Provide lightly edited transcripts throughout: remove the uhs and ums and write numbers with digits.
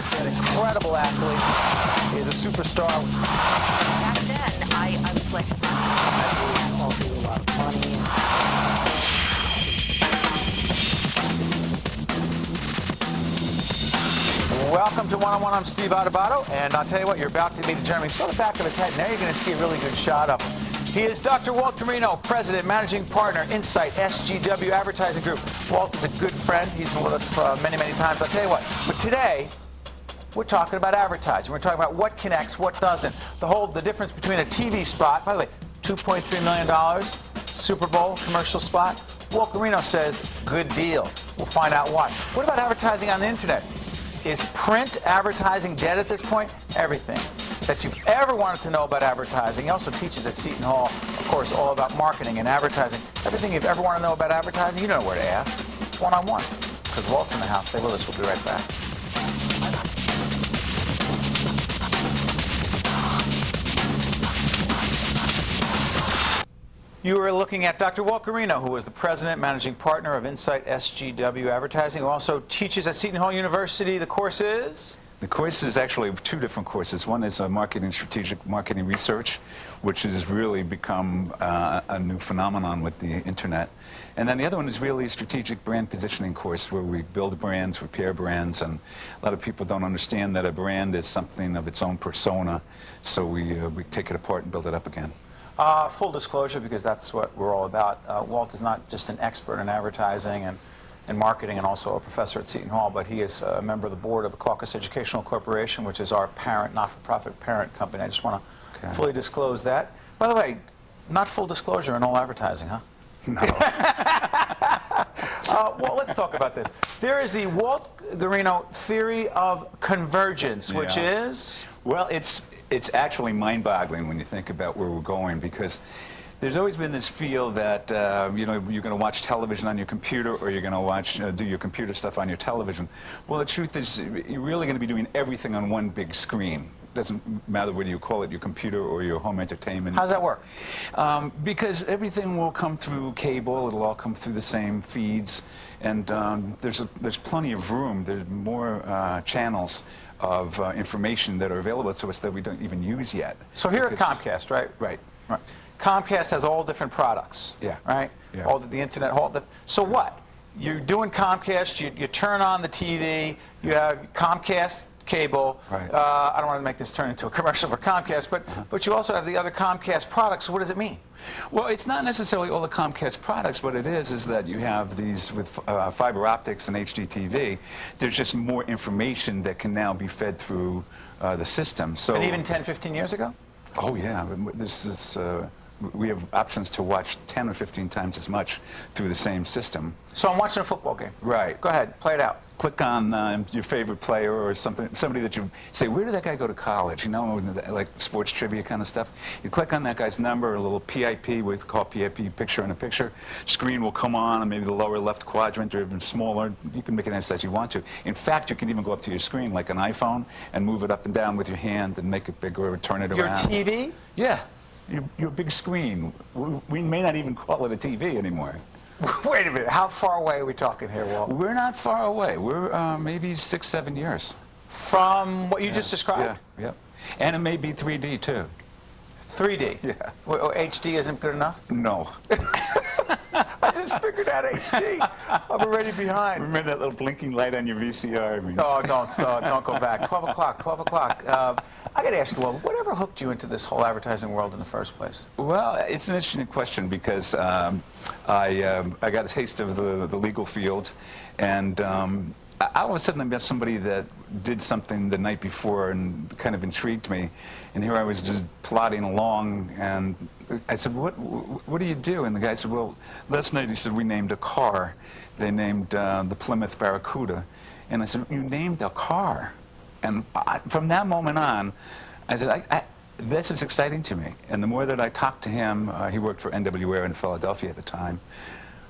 He's an incredible athlete. He's a superstar. Back then, I was like, I offered you a lot of money. Welcome to One-on-One. I'm Steve Adubato, and I'll tell you what, you're about to meet the gentleman. You saw the back of his head. Now you're going to see a really good shot of him. He is Dr. Walt Guarino, President, Managing Partner, Insight, SGW Advertising Group. Walt is a good friend. He's been with us for many, many times. I'll tell you what, but today, we're talking about advertising. We're talking about what connects, what doesn't. The difference between a TV spot, by the way, $2.3 million, Super Bowl commercial spot. Walt Guarino says, good deal. We'll find out why. What about advertising on the internet? Is print advertising dead at this point? Everything that you've ever wanted to know about advertising. He also teaches at Seton Hall, of course, all about marketing and advertising. Everything you've ever wanted to know about advertising, you know where to ask. It's one-on-one. Because Walt's in the house. Stay with us. We'll be right back. You are looking at Dr. Walt Guarino, who is the President, Managing Partner of Insight SGW Advertising, who also teaches at Seton Hall University. The course is? The course is actually two different courses. One is strategic marketing research, which has really become a new phenomenon with the internet. And then the other one is really a strategic brand positioning course where we build brands, repair brands, and a lot of people don't understand that a brand is something of its own persona, so we take it apart and build it up again. Full disclosure, because that's what we're all about. Walt is not just an expert in advertising and marketing and also a professor at Seton Hall, but he is a member of the board of the Caucus Educational Corporation, which is our parent, not-for-profit parent company. I just want to fully disclose that. By the way, not full disclosure in all advertising, huh? No. Well, let's talk about this. There is the Walt Guarino theory of convergence, which is? Well, it's actually mind-boggling when you think about where we're going, because there's always been this feel that you know, you're going to watch television on your computer, or you're going to watch do your computer stuff on your television. Well, the truth is, you're really going to be doing everything on one big screen. It doesn't matter whether you call it your computer or your home entertainment. How does that work? Because everything will come through cable. It'll all come through the same feeds, and there's plenty of room. There's more channels of information that are available to us that we don't even use yet. So here at Comcast, right? Right. Comcast has all different products. Yeah. Right? Yeah. All the internet. So what? You're doing Comcast, you turn on the TV, you have Comcast cable. Right. I don't want to make this turn into a commercial for Comcast, but you also have the other Comcast products. So what does it mean? Well, it's not necessarily all the Comcast products. What it is that you have these with fiber optics and HDTV. There's just more information that can now be fed through the system. So, and even 10, 15 years ago? Oh, yeah. This is, we have options to watch 10 or 15 times as much through the same system. So I'm watching a football game. Right. Go ahead, play it out. Click on your favorite player or somebody that you say, where did that guy go to college? You know, like sports trivia kind of stuff. You click on that guy's number, a little PIP, we call PIP, picture in a picture. Screen will come on, and maybe the lower left quadrant or even smaller. You can make it as size you want to. In fact, you can even go up to your screen like an iPhone and move it up and down with your hand and make it bigger or turn it around. Your TV? Yeah, your big screen. We may not even call it a TV anymore. Wait a minute, how far away are we talking here, Walt? We're not far away. We're maybe 6, 7 years. From what you just described? Yeah. And it may be 3D, too. 3D? Yeah. Well, HD isn't good enough? No. I just figured out HD. I'm already behind. Remember that little blinking light on your VCR? Oh, don't go back. 12 o'clock, 12 o'clock. I got to ask you, well, whatever hooked you into this whole advertising world in the first place? Well, it's an interesting question, because I got a taste of the legal field, and all of a sudden I met somebody that did something the night before and kind of intrigued me, and here I was just plodding along, and I said, what do you do? And the guy said, well, last night, he said, we named a car. They named the Plymouth Barracuda. And I said, you named a car? And from that moment on, I said, this is exciting to me. And the more that I talked to him, he worked for NWA in Philadelphia at the time,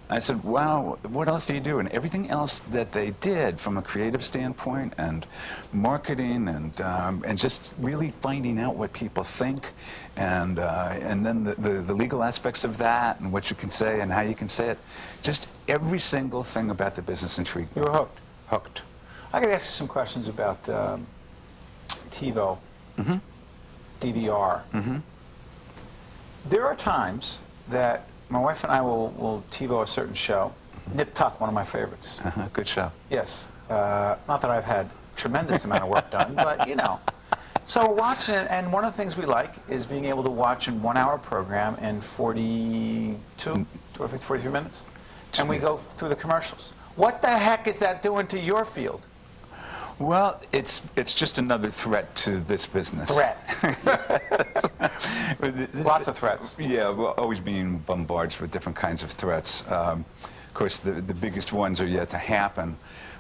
I said, wow, what else do you do? And everything else that they did from a creative standpoint and marketing and just really finding out what people think and then the legal aspects of that and what you can say and how you can say it. Just every single thing about the business intrigued me. You were hooked. Hooked. I got to ask you some questions about TiVo, DVR. There are times that my wife and I will TiVo a certain show. Nip Tuck, one of my favorites. Good show. Yes. Not that I've had tremendous amount of work done, but you know. So we're watching it, and one of the things we like is being able to watch a 1-hour program in 43 minutes, and we go through the commercials. What the heck is that doing to your field? Well, it's just another threat to this business. Threat. Lots of threats. Yeah, we're always being bombarded with different kinds of threats. Of course, the biggest ones are yet to happen.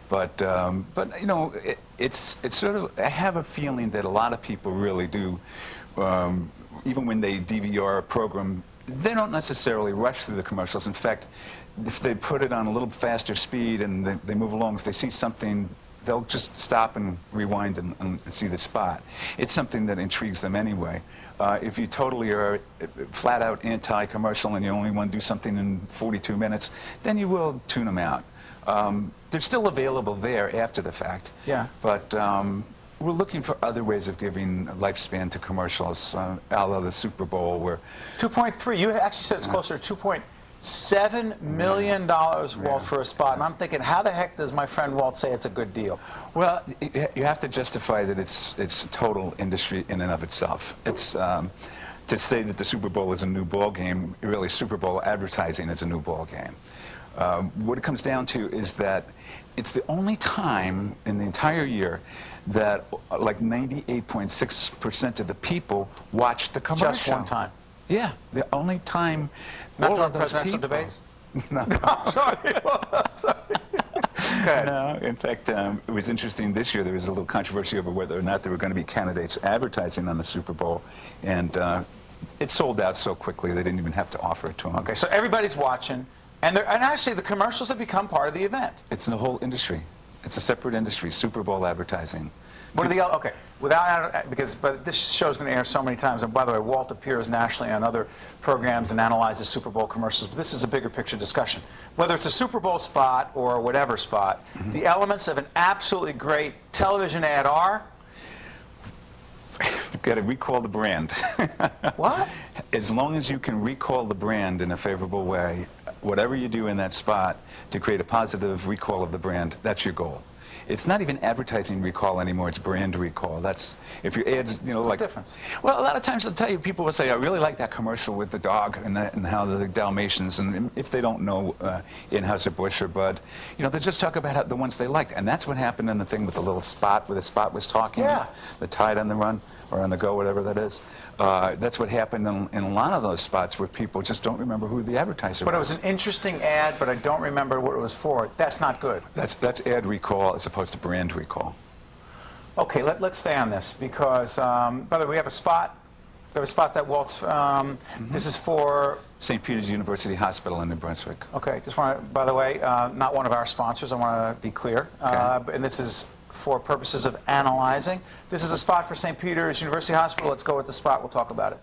But you know, it's sort of, I have a feeling that a lot of people really do, even when they DVR a program, they don't necessarily rush through the commercials. In fact, if they put it on a little faster speed and they move along, if they see something, they'll just stop and rewind and see the spot. It's something that intrigues them anyway. If you totally are flat out anti-commercial and you only want to do something in 42 minutes, then you will tune them out. They're still available there after the fact. Yeah. But we're looking for other ways of giving lifespan to commercials, a la the Super Bowl, where 2.3. You actually said it's closer to 2.7 million dollars, Walt, for a spot. And I'm thinking, how the heck does my friend Walt say it's a good deal? Well, you have to justify that it's a total industry in and of itself. It's to say that the Super Bowl is a new ball game. Really, Super Bowl advertising is a new ball game. What it comes down to is that it's the only time in the entire year that like 98.6% of the people watch the commercial. Just one time. Yeah, the only time. Not during presidential debates? No. Sorry. Sorry. No, in fact, it was interesting this year. There was a little controversy over whether or not there were going to be candidates advertising on the Super Bowl, and it sold out so quickly they didn't even have to offer it to them. Okay, so everybody's watching. And actually, the commercials have become part of the event. It's in the whole industry. It's a separate industry, Super Bowl advertising. What are the okay? But this show's going to air so many times. And by the way, Walt appears nationally on other programs and analyzes Super Bowl commercials. But this is a bigger picture discussion. Whether it's a Super Bowl spot or whatever spot, the elements of an absolutely great television ad are. You've got to recall the brand. What? As long as you can recall the brand in a favorable way, whatever you do in that spot to create a positive recall of the brand, that's your goal. It's not even advertising recall anymore, it's brand recall. That's, if your ads, you know, What's like... the difference? Well, a lot of times I'll tell you, people will say, I really like that commercial with the dog and how the Dalmatians, and if they don't know Anheuser-Busch or Bud, you know, they just talk about the ones they liked. And that's what happened in the thing with the little spot, where the spot was talking, the Tide on the Run, or on the Go, whatever that is. That's what happened in a lot of those spots where people just don't remember who the advertiser was. But it was an interesting ad, but I don't remember what it was for. That's not good. That's ad recall as opposed to brand recall. Okay, let's stay on this because, by the way, we have a spot. We have a spot that Walt's. This is for St. Peter's University Hospital in New Brunswick. Okay, just want to. By the way, not one of our sponsors. I want to be clear. And this is for purposes of analyzing. This is a spot for St. Peter's University Hospital. Let's go with the spot. We'll talk about it.